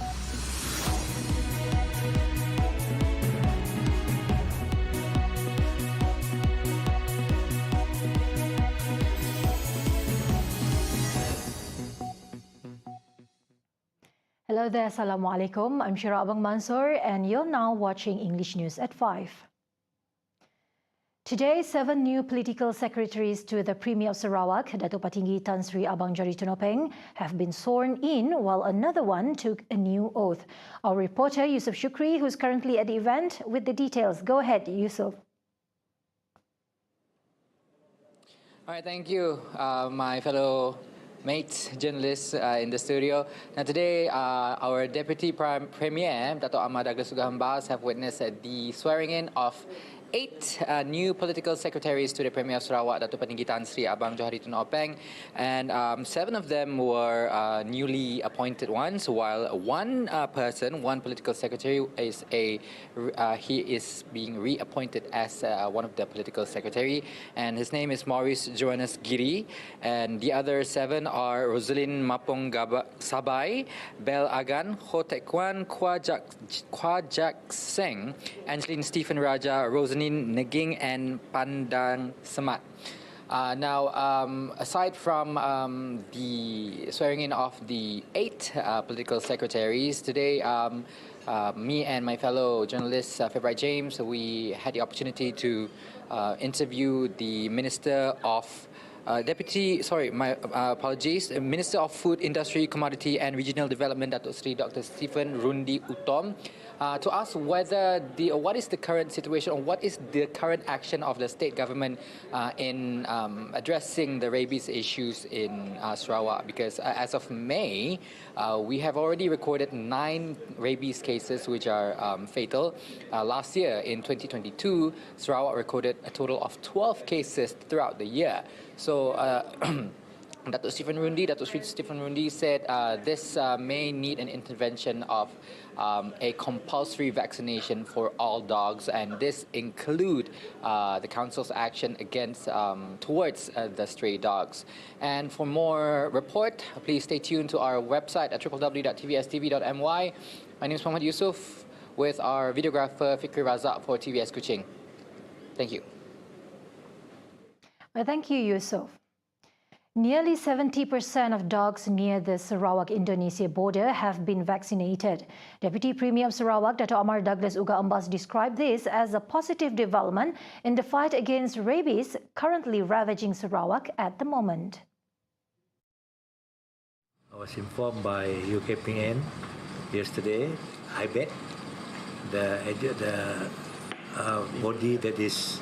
Hello there, Assalamualaikum. I'm Shira Abang Mansur and you're now watching English News at 5. Today, 7 new political secretaries to the Premier of Sarawak, Datuk Patinggi Tan Sri Abang Jari Tunopeng, have been sworn in while another one took a new oath. Our reporter Yusuf Shukri, who's currently at the event, with the details. Go ahead, Yusuf. All right, thank you, my fellow mates, journalists in the studio. Now today, our Deputy Premier, Dato' Ahmad Douglas UGGAH, have witnessed the swearing in of 8 new political secretaries to the Premier of Sarawak, Dato' Patinggi Tan Sri Abang Johari Tunopeng, and 7 of them were newly appointed ones, while one political secretary he is being reappointed as one of the political secretary, and his name is Maurice Joannes Giri, and the other 7 are Rosalyn Mapong Sabai, Bel Agan, Ho Tek Kwan, Kwajak Seng, Angeline Stephen Raja, Rosanin Neging, and Pandang Semat. Aside from the swearing in of the 8 political secretaries, today me and my fellow journalist, February James, we had the opportunity to interview the Minister of Minister of Food, Industry, Commodity and Regional Development, Dr. Stephen Rundi Utom, to ask what is the current situation, or what is the current action of the state government in addressing the rabies issues in Sarawak. Because as of May, we have already recorded 9 rabies cases which are fatal. Last year, in 2022, Sarawak recorded a total of 12 cases throughout the year. So, Dato' Stephen Rundi said this may need an intervention of a compulsory vaccination for all dogs, and this include the council's action against towards the stray dogs. And for more report, please stay tuned to our website at www.tvstv.my. My name is Muhammad Yusuf with our videographer Fikri Razak for TVS Kuching. Thank you. Well, thank you, Yusuf. Nearly 70% of dogs near the Sarawak-Indonesia border have been vaccinated. Deputy Premier of Sarawak, Dato' Ahmad Douglas UGGAH, described this as a positive development in the fight against rabies currently ravaging Sarawak at the moment. I was informed by UKPN yesterday, IBET, the body that is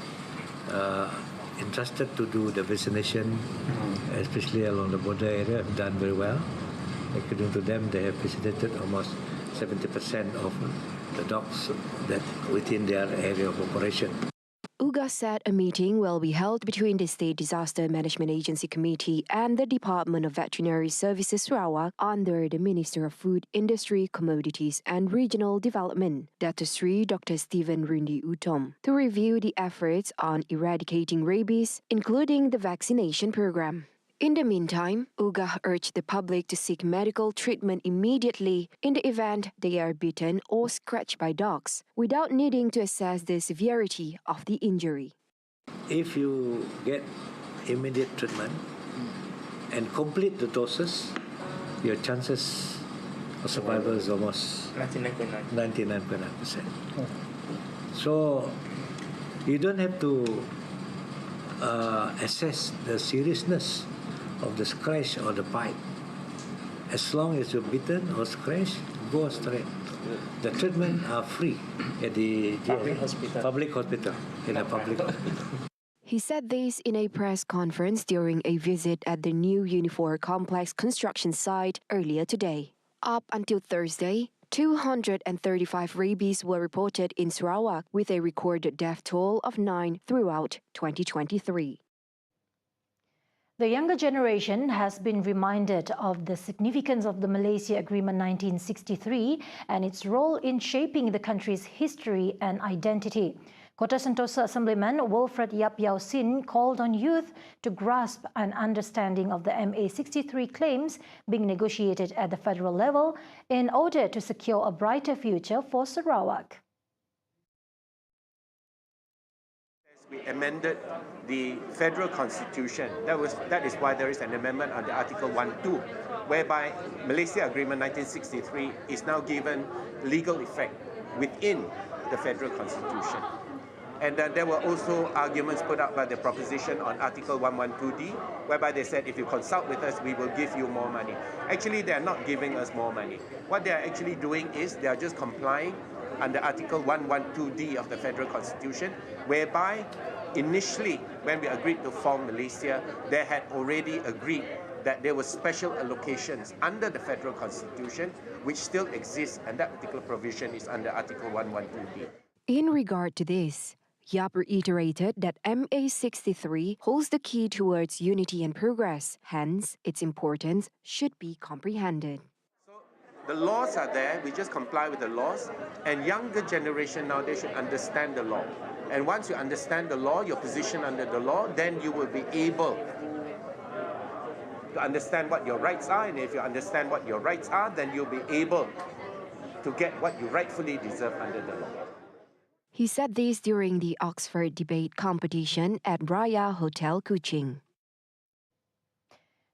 entrusted to do the vaccination, especially along the border area, have done very well. According to them, they have vaccinated almost 70% of the dogs that within their area of operation. UGGAH said a meeting will be held between the State Disaster Management Agency Committee and the Department of Veterinary Services Sarawak under the Minister of Food, Industry, Commodities and Regional Development, Dato' Sri Dr. Stephen Rundi Utom, to review the efforts on eradicating rabies, including the vaccination program. In the meantime, UGGAH urged the public to seek medical treatment immediately in the event they are bitten or scratched by dogs, without needing to assess the severity of the injury. If you get immediate treatment and complete the doses, your chances of survival is almost 99.9%. So you don't have to assess the seriousness of the scratch or the bite. As long as you're bitten or scratched, go straight. The treatment are free at the public hospital. He said this in a press conference during a visit at the new Unifor Complex construction site earlier today. Up until Thursday, 235 rabies were reported in Sarawak, with a recorded death toll of 9 throughout 2023. The younger generation has been reminded of the significance of the Malaysia Agreement 1963 and its role in shaping the country's history and identity. Kota Sentosa Assemblyman Wilfred Yap Yau Sin called on youth to grasp an understanding of the MA63 claims being negotiated at the federal level in order to secure a brighter future for Sarawak. We amended the federal constitution. That is why there is an amendment under Article 1.2, whereby Malaysia Agreement 1963 is now given legal effect within the federal constitution. And there were also arguments put up by the proposition on Article 112D, whereby they said if you consult with us, we will give you more money. Actually, they are not giving us more money. What they are actually doing is they are just complying under Article 112D of the Federal Constitution, whereby initially, when we agreed to form Malaysia, they had already agreed that there were special allocations under the Federal Constitution, which still exists, and that particular provision is under Article 112D. In regard to this, Yap reiterated that MA63 holds the key towards unity and progress, hence its importance should be comprehended. The laws are there, we just comply with the laws, and younger generation now, they should understand the law. And once you understand the law, your position under the law, then you will be able to understand what your rights are, and if you understand what your rights are, then you'll be able to get what you rightfully deserve under the law. He said this during the Oxford debate competition at Raya Hotel Kuching.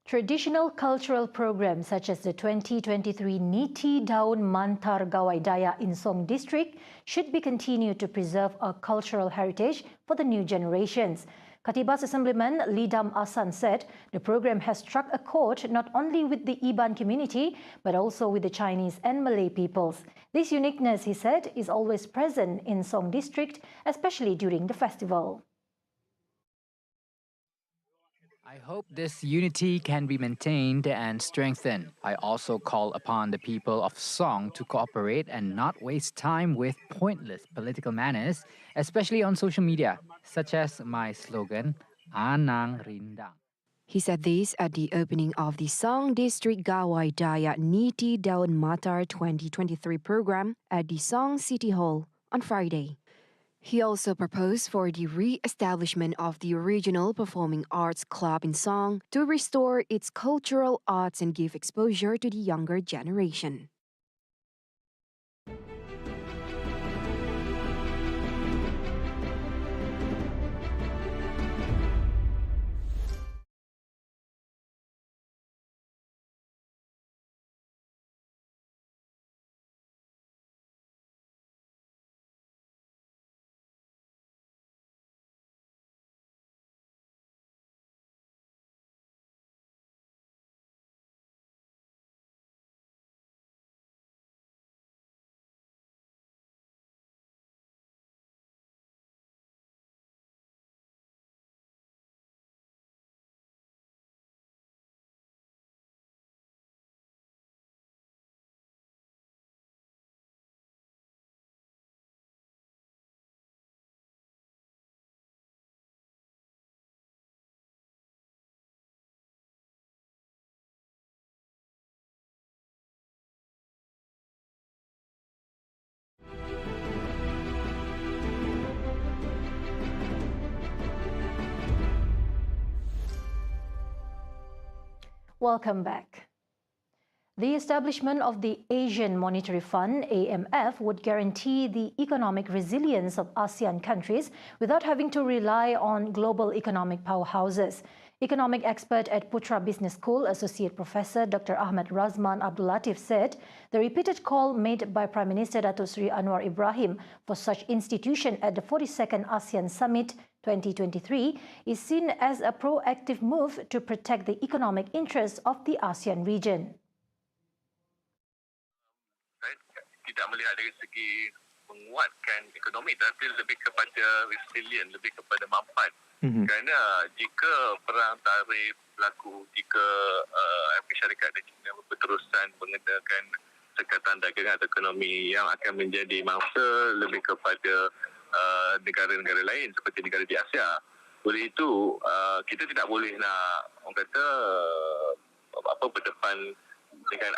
Traditional cultural programs such as the 2023 Niti Daun Mantar Gawai Daya in Song District should be continued to preserve our cultural heritage for the new generations. Katibas Assemblyman Lidam Asan said the program has struck a chord not only with the Iban community but also with the Chinese and Malay peoples. This uniqueness, he said, is always present in Song District, especially during the festival. I hope this unity can be maintained and strengthened. I also call upon the people of Song to cooperate and not waste time with pointless political manners, especially on social media, such as my slogan, Anang Rindang. He said this at the opening of the Song District Gawai Daya Niti Daun Matar 2023 program at the Song City Hall on Friday. He also proposed for the re-establishment of the Regional Performing Arts Club in Song to restore its cultural arts and give exposure to the younger generation. Welcome back. The establishment of the Asian Monetary Fund, AMF, would guarantee the economic resilience of ASEAN countries without having to rely on global economic powerhouses. Economic expert at Putra Business School, Associate Professor Dr. Ahmad Razman Abdul Latif said the repeated call made by Prime Minister Datuk Seri Anwar Ibrahim for such institution at the 42nd ASEAN Summit 2023 is seen as a proactive move to protect the economic interests of the ASEAN region. Saya tidak melihat dari segi menguatkan ekonomi, tapi lebih kepada resilient, lebih kepada mampan. Kerana jika perang tarif berlaku, jika syarikat dan China berterusan mengenakan sekatan dagangan atau ekonomi yang akan menjadi mangsa lebih kepada negara-negara lain seperti negara di Asia. Oleh itu, kita tidak boleh nak orang kata berdepan dengan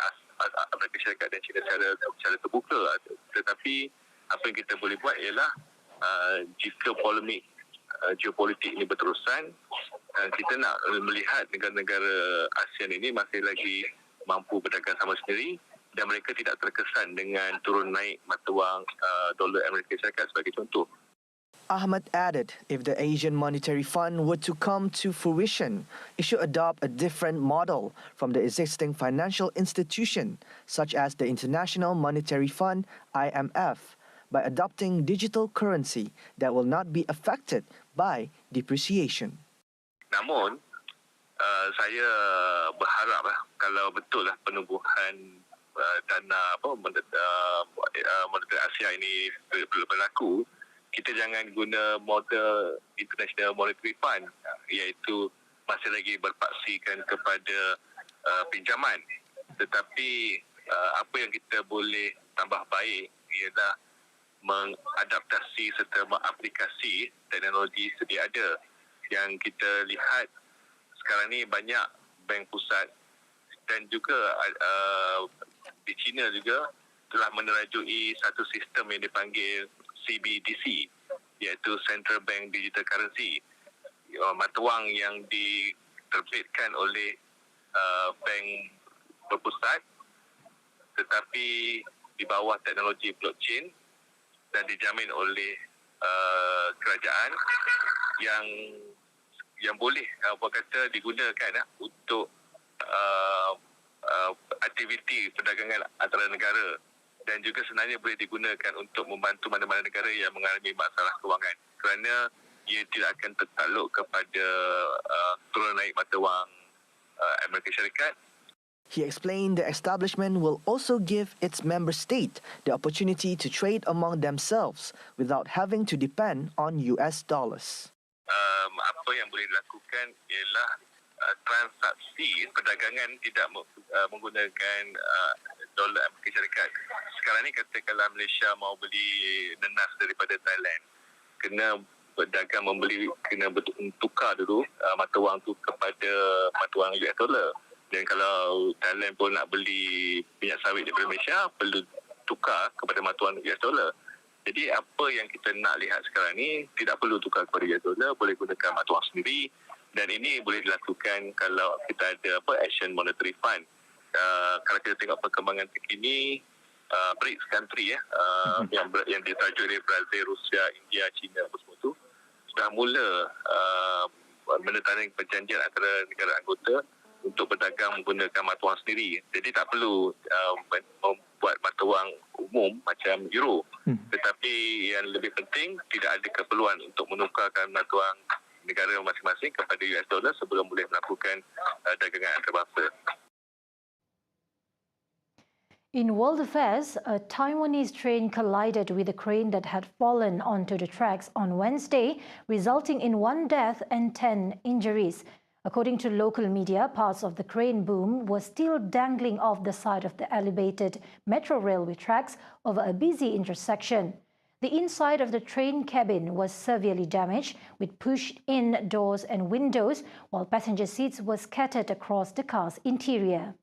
Amerika Syarikat dan China secara terbuka. Tetapi apa yang kita boleh buat ialah jika polemik geopolitik ini berterusan, kita nak melihat negara-negara ASEAN ini masih lagi mampu berdagang sama sendiri dan mereka tidak terkesan dengan turun naik mata wang dolar Amerika Syarikat sebagai contoh. Ahmad added, if the Asian Monetary Fund were to come to fruition, it should adopt a different model from the existing financial institution, such as the International Monetary Fund, IMF, by adopting digital currency that will not be affected by depreciation. Namun, saya berharap kalau betul penumbuhan dana moneter Asia ini berlaku, kita jangan guna model International Monetary Fund, iaitu masih lagi berpaksikan kepada pinjaman. Tetapi apa yang kita boleh tambah baik ialah mengadaptasi serta mengaplikasi teknologi sedia ada. Yang kita lihat sekarang ni banyak bank pusat dan juga di China juga telah menerajui satu sistem yang dipanggil CBDC, iaitu Central Bank Digital Currency, mata wang yang diterbitkan oleh bank berpusat tetapi di bawah teknologi blockchain dan dijamin oleh kerajaan yang boleh digunakan untuk aktiviti perdagangan antara negara dan juga sebenarnya boleh digunakan untuk membantu mana-mana negara yang mengalami masalah kewangan kerana ia tidak akan tertakluk kepada turun naik mata wang Amerika Syarikat. He explained the establishment will also give its member state the opportunity to trade among themselves without having to depend on US dollars. Apa yang boleh dilakukan ialah transaksi perdagangan tidak menggunakan dolar Amerika Syarikat. Sekarang ni katakanlah Malaysia mau beli nenas daripada Thailand, kena berdagang kena tukar dulu mata wang tu kepada mata wang US dollar. Dan kalau Thailand pun nak beli minyak sawit daripada Malaysia, perlu tukar kepada mata wang US dollar. Jadi apa yang kita nak lihat sekarang ni tidak perlu tukar kepada US dollar, boleh gunakan mata wang sendiri dan ini boleh dilakukan kalau kita ada Asian Monetary Fund. Kalau kita tengok perkembangan terkini, BRICS country yang ditajuk dari Brazil, Rusia, India, China semua tu sudah mula menandatangani perjanjian antara negara anggota untuk berdagang menggunakan mata wang sendiri. Jadi tak perlu membuat mata wang umum macam euro. Tetapi yang lebih penting, tidak ada keperluan untuk menukarkan mata wang negara masing-masing kepada US dollar sebelum boleh melakukan dagangan antarabangsa. In world affairs, a Taiwanese train collided with a crane that had fallen onto the tracks on Wednesday, resulting in 1 death and 10 injuries. According to local media, parts of the crane boom were still dangling off the side of the elevated metro railway tracks over a busy intersection. The inside of the train cabin was severely damaged, with pushed-in doors and windows, while passenger seats were scattered across the car's interior.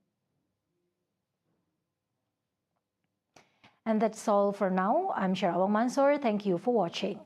And that's all for now. I'm Sharawang Mansoor. Thank you for watching.